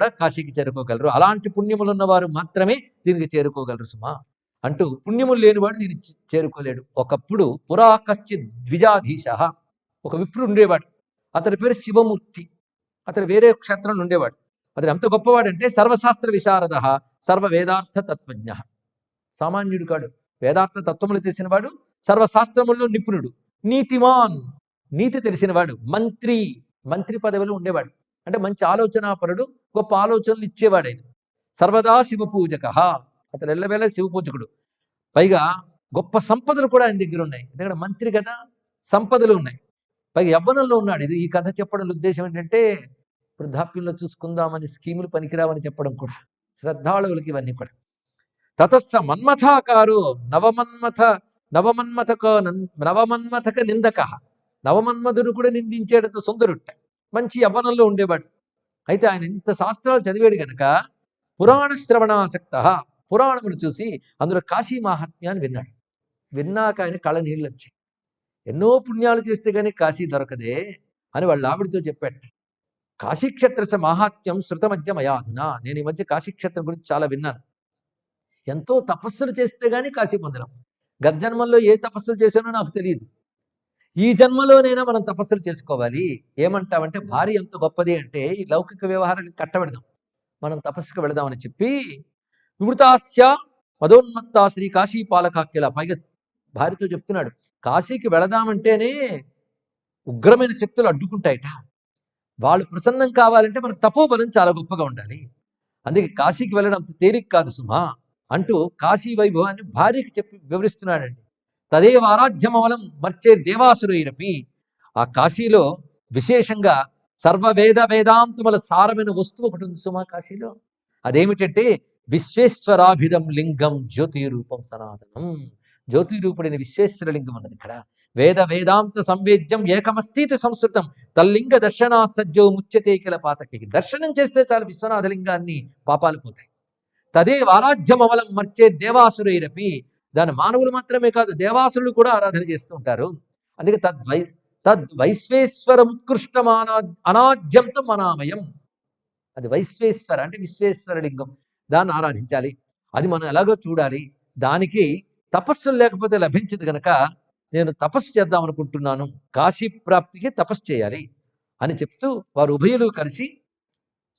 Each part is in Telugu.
కూడా కాశీకి చేరుకోగలరు. అలాంటి పుణ్యములు ఉన్నవారు మాత్రమే దీనికి చేరుకోగలరు సుమా అంటూ, పుణ్యములు లేనివాడు దీనికి చేరుకోలేడు. ఒకప్పుడు పురా కశ్చిత్ ద్విజాధీశ, ఒక విప్రుడు ఉండేవాడు. అతని పేరు శివమూర్తి. అతను వేరే క్షేత్రంలో ఉండేవాడు. అతను ఎంత గొప్పవాడంటే సర్వశాస్త్ర విశారద, సర్వ వేదార్థ తత్వజ్ఞ. సామాన్యుడు కాడు, వేదార్థ తత్వములు తెలిసినవాడు, సర్వశాస్త్రముల్లో నిపుణుడు, నీతిమాన్, నీతి తెలిసినవాడు, మంత్రి, మంత్రి పదవిలో ఉండేవాడు. అంటే మంచి ఆలోచనాపరుడు, గొప్ప ఆలోచనలు ఇచ్చేవాడు ఆయన. సర్వదా శివ పూజక, అతను ఎల్లవేళ శివ పూజకుడు. పైగా గొప్ప సంపదలు కూడా ఆయన దగ్గర ఉన్నాయి. ఎందుకంటే మంత్రి కదా, సంపదలు ఉన్నాయి. పైగా యవ్వనంలో ఉన్నాడు. ఇది ఈ కథ చెప్పడం ఉద్దేశం ఏంటంటే వృద్ధాప్యంలో చూసుకుందామని స్కీములు పనికిరావని చెప్పడం కూడా, శ్రద్ధాళువులకి ఇవన్నీ కూడా. తతస్స మన్మథాకారో నవమన్మథక నిందక, నవమన్మధుడు కూడా నిందించేటంత సుందరుట్ట, మంచి యవ్వనంలో ఉండేవాడు. అయితే ఆయన ఇంత శాస్త్రాలు చదివాడు గనక పురాణ శ్రవణాసక్త, పురాణములు చూసి అందులో కాశీ మాహాత్మ్యాన్ని విన్నాడు. విన్నాక ఆయన కళ్ళ నీళ్ళు వచ్చాయి. ఎన్నో పుణ్యాలు చేస్తే గానీ కాశీ దొరకదే అని వాళ్ళ ఆవిడితో చెప్పాట. కాశీక్షేత్రస మాహాత్మ్యం శృతమధ్య మయాధునా, నేను ఈ మధ్య కాశీక్షేత్రం గురించి చాలా విన్నాను. ఎంతో తపస్సులు చేస్తే గానీ కాశీ పొందడం. గర్జన్మల్లో ఏ తపస్సులు చేశానో నాకు తెలియదు. ఈ జన్మలోనైనా మనం తపస్సులు చేసుకోవాలి. ఏమంటామంటే భార్య ఎంత గొప్పది అంటే ఈ లౌకిక వ్యవహారానికి కట్టబెడదాం, మనం తపస్సుకు వెళదామని చెప్పి, వివృతాస్య మదోన్మత్తా శ్రీ కాశీ పాలకాక్యల, పైగా భార్యతో చెప్తున్నాడు, కాశీకి వెళదామంటేనే ఉగ్రమైన శక్తులు అడ్డుకుంటాయట. వాళ్ళు ప్రసన్నం కావాలంటే మనకు తపోబలం చాలా గొప్పగా ఉండాలి. అందుకే కాశీకి వెళ్ళడం అంత తేలిక కాదు సుమా అంటూ కాశీ వైభవాన్ని భార్యకి చెప్పి వివరిస్తున్నాడండి. తదేవ ఆరాధ్యమవలం మర్చే దేవాసురైరపి, ఆ కాశీలో విశేషంగా వేదాంతముల సారమైన వస్తువు ఒకటి ఉంది సుమా కాశీలో. అదేమిటంటే విశ్వేశ్వరాభిధం లింగం జ్యోతిరూపం సనాతనం. జ్యోతిరూపుడైన విశ్వేశ్వర లింగం అన్నది ఇక్కడ. వేదాంత సంవేద్యం ఏకమస్తీతి సంస్కృతం తల్లింగ దర్శనా సజ్జో ముచ్యతే కిల పాతకి. దర్శనం చేస్తే చాలు విశ్వనాథ లింగాన్ని, పాపాలు పోతాయి. తదేవ ఆరాధ్యమవలం మర్చే దేవాసురైరపి, దాని మానవులు మాత్రమే కాదు దేవాసురులు కూడా ఆరాధన చేస్తూ ఉంటారు. అందుకే తద్వైశ్వేశ్వర ఉత్కృష్టమానా అనాద్యంతం అనామయం. అది వైశ్వేశ్వర అంటే విశ్వేశ్వర లింగం, దాన్ని ఆరాధించాలి. అది మనం ఎలాగో చూడాలి. దానికి తపస్సులు లేకపోతే లభించదు గనక నేను తపస్సు చేద్దాం అనుకుంటున్నాను, కాశీ ప్రాప్తికి తపస్సు చేయాలి అని చెప్తూ వారు ఉభయులు కలిసి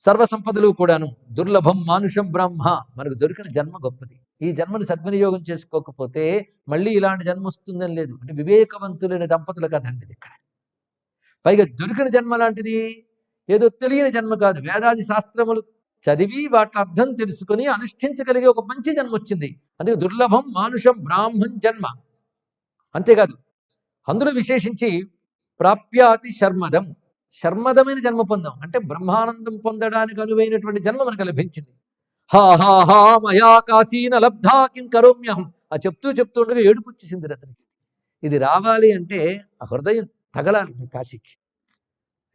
సర్వసంపదలు కూడాను, దుర్లభం మానుషం బ్రహ్మ, మనకు దొరికిన జన్మ గొప్పది. ఈ జన్మను సద్వినియోగం చేసుకోకపోతే మళ్ళీ ఇలాంటి జన్మ వస్తుందని లేదు. అంటే వివేకవంతులైన దంపతుల కథండి ఇది ఇక్కడ. పైగా దొరికిన జన్మ లాంటిది ఏదో తెలియని జన్మ కాదు. వేదాది శాస్త్రములు చదివి వాటి అర్థం తెలుసుకుని అనుష్ఠించగలిగే ఒక మంచి జన్మ వచ్చింది. అందుకే దుర్లభం మానుషం బ్రాహ్మణ్ జన్మ. అంతేకాదు అందులో విశేషించి ప్రాప్యాతి శర్మదం, శర్మదమైన జన్మ పొందాం. అంటే బ్రహ్మానందం పొందడానికి అనువైనటువంటి జన్మ మనకు లభించింది. హా హా హా మయా కాశీన లబ్ధా కిం కరోమ్యహం. ఆ చెప్తూ ఉండగా ఏడుపు వచ్చేసింది అతనికి. ఇది రావాలి అంటే ఆ హృదయం తగలాలి కాశీకి.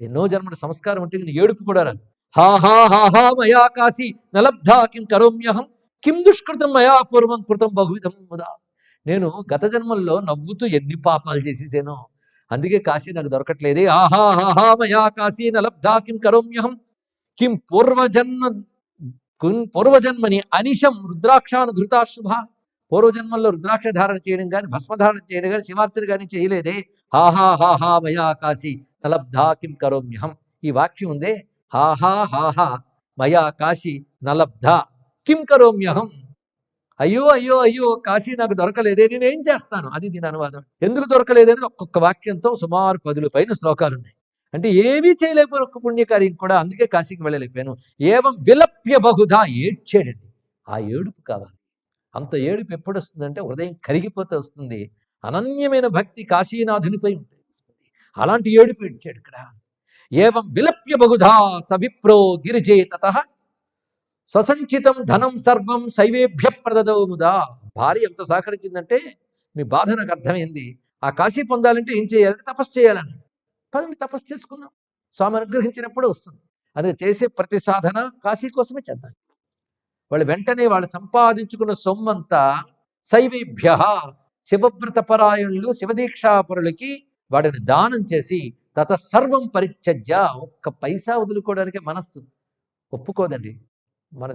ఎన్నో జన్మల సంస్కారం అంటే ఏడుపు కూడా రాదు. హా హా హా హా మయా కాశీ నలబ్ధా కిం కరోమ్యహం కిం దుష్కృతం మయా పూర్వం కృతం బహువిధం ముదా. నేను గత జన్మల్లో నవ్వుతూ ఎన్ని పాపాలు చేసేసానో, అందుకే కాశీ నాకు దొరకట్లేదే. ఆహా హాహా మయా కాశీ నలబ్ధా కిం కరోమ్యహం కిం పూర్వజన్మని అనిశం రుద్రాక్షాను ధృతాశుభ. పూర్వజన్మల్లో రుద్రాక్ష ధారణ చేయడం కానీ భస్మధారణ చేయడం కానీ శివార్చన కానీ చేయలేదే. హాహా హాహా మయా కాశీ నలబ్ధా కిం కరోమ్యహం. ఈ వాక్యం ఉందే, హాహా హాహా మయా కాశీ నలబ్ధా కిం కరోమ్యహం. అయ్యో అయ్యో అయ్యో కాశీ నాకు దొరకలేదే, నేనేం చేస్తాను, అది దీని అనువాదం. ఎందుకు దొరకలేదని ఒక్కొక్క వాక్యంతో సుమారు 10 పైన శ్లోకాలు ఉన్నాయి. అంటే ఏమీ చేయలేకపోయిన ఒక్క పుణ్యకార్యం కూడా, అందుకే కాశీకి వెళ్ళలేకపోయాను. ఏవం విలప్య బహుధా, ఏడ్చాడండి. ఆ ఏడుపు కావాలి. అంత ఏడుపు ఎప్పుడు వస్తుందంటే హృదయం కరిగిపోతే వస్తుంది. అనన్యమైన భక్తి కాశీనాథునిపై ఉంటుంది. అలాంటి ఏడుపు ఏడ్చాడు ఇక్కడ. ఏవం విలప్య బహుధా స విప్రో గిరిజే తతః స్వసంచితం ధనం సర్వం శైవేభ్య ప్రదదౌ ముదా. భార్య ఎంత సహకరించిందంటే, మీ బాధ నాకు అర్థమైంది. ఆ కాశీ పొందాలంటే ఏం చేయాలంటే తపస్సు చేయాలని. పదండి తపస్సు చేసుకుందాం, స్వామి అనుగ్రహించినప్పుడు వస్తుంది. అది చేసే ప్రతి సాధన కాశీ కోసమే చేద్దాం. వాళ్ళు వెంటనే వాళ్ళు సంపాదించుకున్న సొమ్మంతా శైవేభ్య, శివవ్రత పరాయణులు శివదీక్షాపరులకి వాటిని దానం చేసి తత సర్వం పరిత్యజ్య, ఒక్క పైసా వదులుకోవడానికి మనస్సు ఒప్పుకోదండి. మన